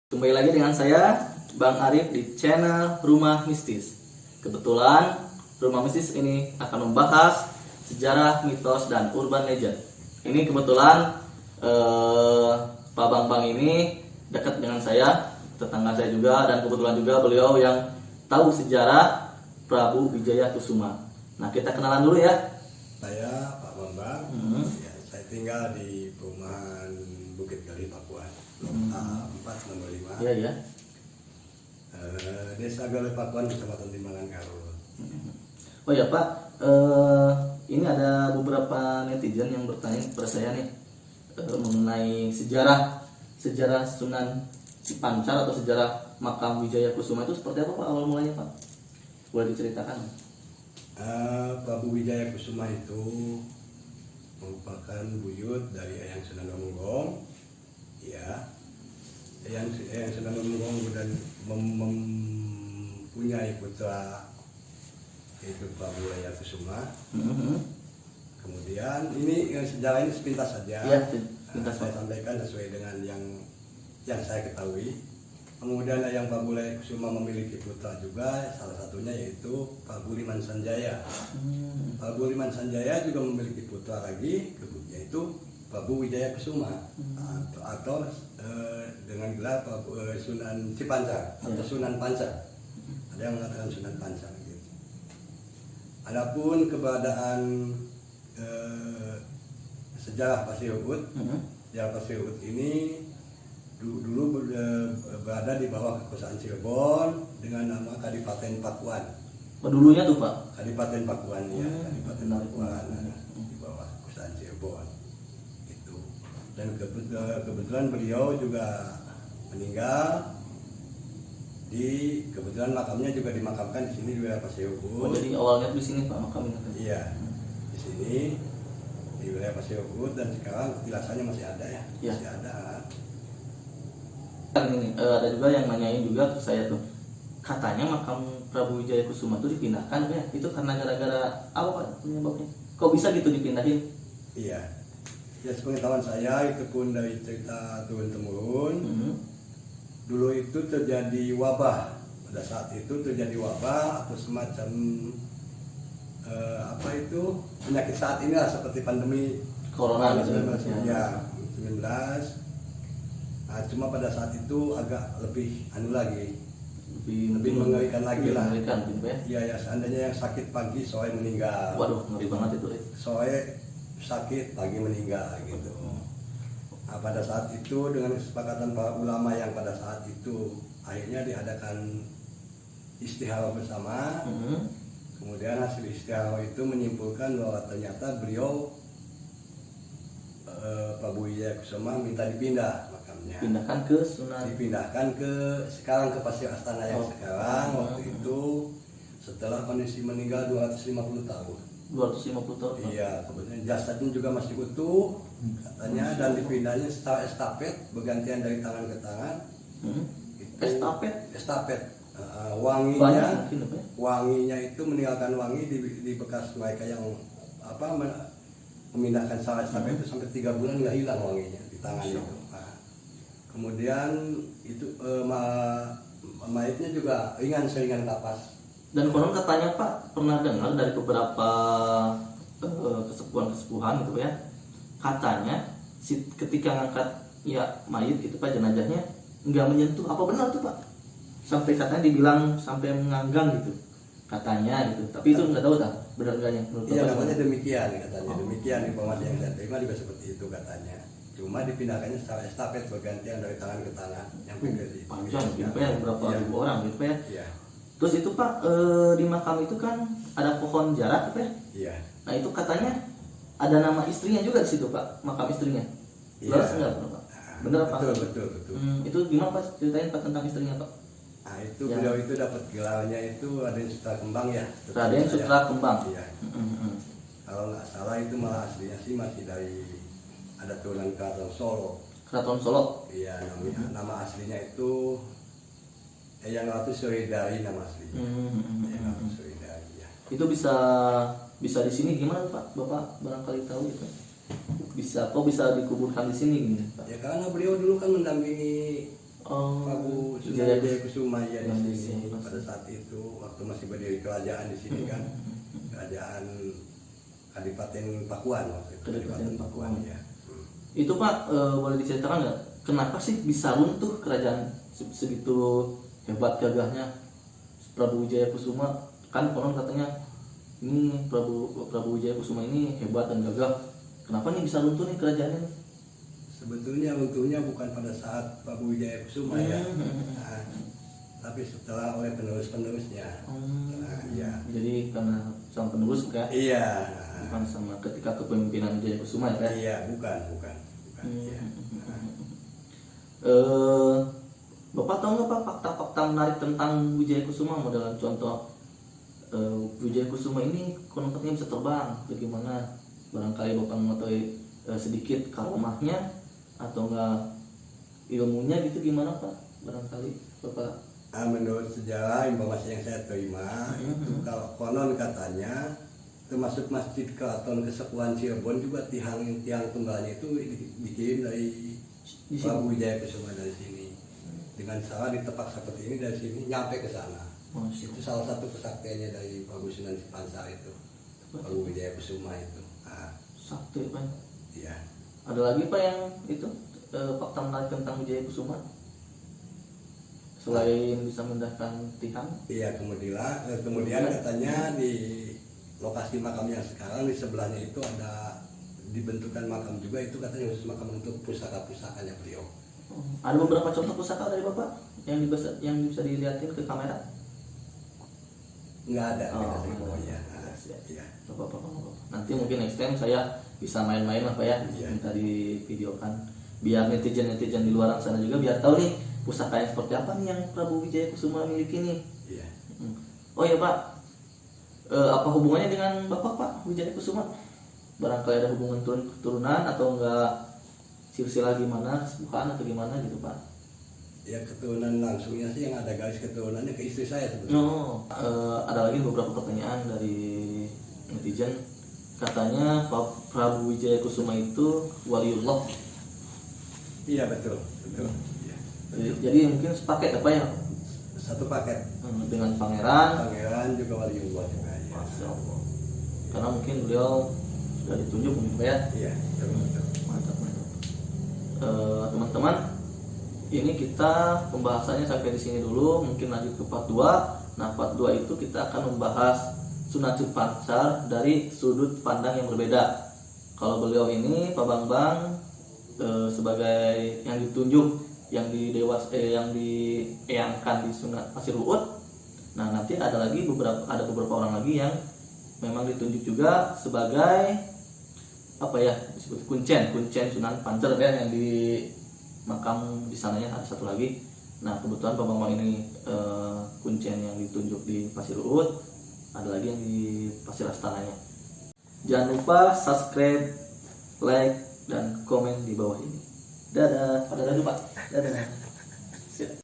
Kembali lagi dengan saya Bang Arif di channel Rumah Mistis. Kebetulan Rumah Mistis ini akan membahas sejarah, mitos, dan urban legend. Ini kebetulan Pak Bang ini dekat dengan saya, tetangga saya juga, dan kebetulan juga beliau yang tahu sejarah Prabu Wijaya Kusuma. Nah, kita kenalan dulu ya. Saya Pak Bambang. Ya, saya tinggal di perumahan Bukit Gali, Papua. A4 nomor 5. Iya ya. Desa Gali Pakuan, Kecamatan Timbangan, Garut. Oh ya Pak, ini ada beberapa netizen yang bertanya kepada saya nih mengenai sejarah Sunan Cipancar atau sejarah makam Wijaya Kusuma itu seperti apa Pak awal mulanya Pak? Boleh diceritakan? Prabu Wijaya Kusuma itu merupakan buyut dari Eyang Sunan Gonggong. Ya, Eyang Sunan Gonggong dan mempunyai putra yaitu Prabu Wijaya Kusuma. Kemudian ini sejarah ini sepintas saja. Ya, sepintas, Saya sampaikan sesuai dengan yang saya ketahui. Kemudian yang Prabu Wijaya Kusuma memiliki putra juga, salah satunya yaitu Prabu Liman Sanjaya. Prabu Liman Sanjaya juga memiliki putra lagi, yaitu Prabu Wijaya Kusuma atau dengan gelar Sunan Cipancar atau Sunan Pancar. Ada yang mengatakan Sunan Pancar gitu. Adapun keberadaan sejarah Pasir Ubud, sejarah Pasir Ubud ini dulu berada di bawah kekuasaan Cirebon dengan nama Kadipaten Pakuan. Oh, dulunya tuh Pak? Kadipaten Pakuan ya, Kadipaten Pakuan di bawah kekuasaan Cirebon itu. Dan kebetulan beliau juga meninggal kebetulan makamnya juga dimakamkan di sini di wilayah Pasir Oh, Ubud. jadi awalnya di sini Pak makamnya? Iya, di sini di wilayah Pasir Ubud, dan sekarang petilasannya masih ada ya, masih ada. Ini ada juga yang nanyain juga ke saya tuh, katanya makam Prabu Wijaya Kusuma itu dipindahkan ya, itu karena gara-gara apa Pak penyebabnya? Kok bisa gitu dipindahin? Iya, ya sepengetahuan saya itu pun dari cerita turun temurun. Dulu itu terjadi wabah, pada saat itu terjadi wabah atau semacam penyakit saat ini lah, seperti pandemi Corona gitu ya, 19. Nah, cuma pada saat itu agak lebih lebih mengerikan lagi lah. Ya, seandainya yang sakit pagi sore meninggal. Waduh, ngeri banget itu. Sore sakit pagi meninggal gitu. Nah, pada saat itu dengan kesepakatan para ulama yang pada saat itu akhirnya diadakan istihara bersama. Kemudian hasil istihara itu menyimpulkan bahwa ternyata beliau Prabu Wijaya Kusuma minta dipindah makamnya. Dipindahkan sekarang ke Pasir Astana yang sekarang. Waktu itu setelah kondisi meninggal 250 tahun. 250 tahun. Iya, kemudian jasadnya juga masih utuh katanya, dan dipindahnya secara estafet, bergantian dari tangan ke tangan. Estafet. Wanginya itu meninggalkan wangi di bekas mereka yang memindahkan salah estafet itu sampai 3 bulan nggak hilang wanginya di tangan itu. Nah, kemudian itu mayatnya juga seringan kapas. Dan konon katanya Pak pernah dengar dari beberapa kesepuhan gitu ya, katanya ketika ngangkat mayit itu Pak, jenazahnya nggak menyentuh. Apa benar tuh Pak? Sampai katanya dibilang sampai menganggang gitu katanya gitu, tapi itu nggak tahu benar enggaknya. Iya, katanya demikian, demikian informasi yang saya terima juga seperti itu katanya. Cuma dipindahkannya secara estafet, bergantian dari tangan ke tangan. Yang panjang gitu ya, berapa ribu orang gitu ya. Iya. Terus itu Pak, di makam itu kan ada pohon jarak gitu ya. Iya. Nah itu katanya ada nama istrinya juga di situ Pak, makam istrinya. Benar enggak Pak? Benar Pak? Betul. Itu gimana Pak? Ceritain Pak tentang istrinya Pak. Nah itu beliau itu dapat gelarnya itu Raden Sutra Kembang ya. Raden Sutra Kembang. Iya. Kalau nggak salah itu malah aslinya sih masih dari ada turunan Keraton Solo. Keraton Solo. Iya, nama aslinya itu Eyang Ratu Suridari, nama aslinya. Eyang Ratu Suridari ya. Itu bisa di sini gimana Pak? Bapak barangkali tahu gitu. Bisa dikuburkan di sini gini Pak? Ya karena beliau dulu kan mendampingi Oh, Sunan Wijaya Kusuma ya yang di di sini sini. pada saat itu waktu masih berdiri kerajaan di sini kan, kerajaan Kadipaten Pakuan waktu itu. Kadipaten Pakuan. Ya. Itu Pak, boleh diceritakan nggak kenapa sih bisa runtuh kerajaan segitu hebat gagahnya Prabu Wijaya Kusuma? Kan konon katanya ini Prabu Wijaya Kusuma ini hebat dan gagah. Kenapa nih bisa runtuh nih kerajaan ini? Sebetulnya runtuhnya bukan pada saat Prabu Wijaya Kusuma ya, nah, tapi setelah oleh penerus-penerusnya. Nah, ya. Jadi karena sang penerus kan? Iya. Bukan sama ketika kepemimpinan Wijaya Kusuma ya kan? Iya, bukan. Iya. Bapak tahu nggak Pak fakta-fakta menarik tentang Wijaya Kusuma? Modelan contoh Wijaya Kusuma ini konon katanya bisa terbang. Bagaimana? Barangkali Bapak mengetahui sedikit karomahnya atau enggak ilmunya gitu gimana Pak? Barangkali Bapak. Menurut sejarah informasi yang saya terima, itu kalau konon katanya termasuk Masjid Keraton Kesepuhan Cirebon juga tiang tunggalnya itu dikirim dari Prabu Wijaya Kusuma dari sini. Dengan cara ditepak seperti ini dari sini nyampe ke sana. Itu salah satu kesaktiannya dari Prabu Sunan Pansar itu, Prabu Wijaya Kusuma itu. Sakti Pak. Iya. Ada lagi Pak yang itu fakta menarik tentang Wijaya Kusuma? Selain bisa memindahkan tiang? Iya, kemudian katanya di lokasi makam yang sekarang di sebelahnya itu ada dibentukan makam juga, itu katanya khusus makam untuk pusaka-pusakanya beliau. Ada beberapa contoh pusaka dari Bapak yang bisa dilihatin ke kamera? Nggak ada. Ya. Iya. Bapak. Nanti mungkin next time saya bisa main-main lah Pak ya, Iya. minta di videokan biar netizen di luar sana juga biar tahu nih pusaka yang seperti apa nih yang Prabu Wijaya Kusuma miliki nih. Iya. Oh iya Pak, apa hubungannya dengan Bapak Pak Wijaya Kusuma? Barangkali ada hubungan keturunan atau enggak silsilah gimana, kesepuhan atau gimana gitu Pak? Ya keturunan langsungnya sih yang ada garis keturunannya ke istri saya sebetulnya. Ada lagi beberapa pertanyaan dari netizen. Katanya Prabu Wijaya Kusuma itu waliullah. Iya betul. Iya. Jadi mungkin sepaket apa ya? Satu paket. Dengan pangeran. Pangeran juga waliullah juga. Ya. Masya Allah. Karena mungkin beliau sudah ditunjuk mungkin Pak ya. Iya betul. Mantap. Teman-teman, ini kita pembahasannya sampai di sini dulu. Mungkin lanjut ke part 2. Nah, part 2 itu kita akan membahas Sunan Pansar dari sudut pandang yang berbeda. Kalau beliau ini Pak Bambang sebagai yang ditunjuk, yang dieyangkan di Sunan Pasir Ruut. Nah, nanti ada beberapa orang lagi yang memang ditunjuk juga sebagai apa ya, disebut kuncen Sunan Pansar ya, yang di makam di sananya ada satu lagi. Nah, kebetulan Pak Bambang ini kuncen yang ditunjuk di Pasir Ruut, ada lagi yang di Pasir Astananya. Jangan lupa subscribe, like, dan komen di bawah ini. Dadah. Dadah dulu Pak. Dadah. Siap.